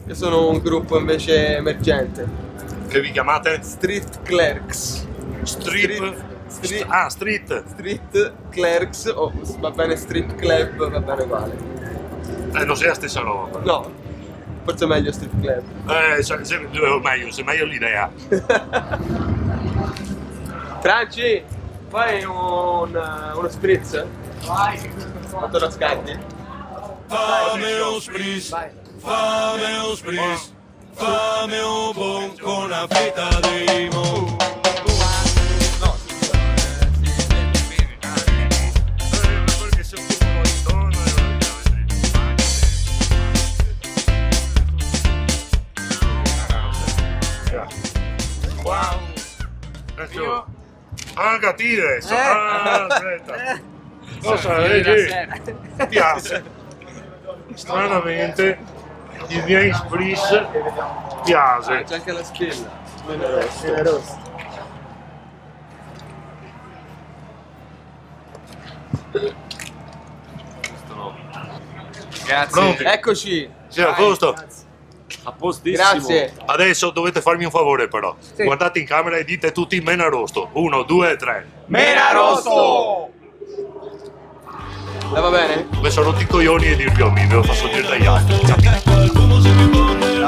Io sono un gruppo invece emergente. Che vi chiamate? Street Clerks. Street. Street, Ah, street. Street Clerks, o va bene Street Club, va bene uguale. Non sei la stessa roba. No, forse è meglio Street Club. Meglio, se meglio l'idea. Franci, fai uno spritz? Vai. Quanto lo scaldi? Fammi un spritz, fammi un spritz, fammi un bon con una fetta di limone. Wow. Adesso. Ah, cattive. Aspetta. Cosa vedi? Piace. Stranamente i miei spritz piace. C'è anche la spilla. Meno rosso. Grazie. Pronti? Eccoci. Sì, a posto. A postissimo. Grazie. Adesso dovete farmi un favore però. Guardate in camera e dite tutti mena rosto. 1, 2, 3. Mena rosso! Va bene? Mi sono rotti i coglioni e dirvi ve lo faccio dire dagli altri. Qualcuno se mi pone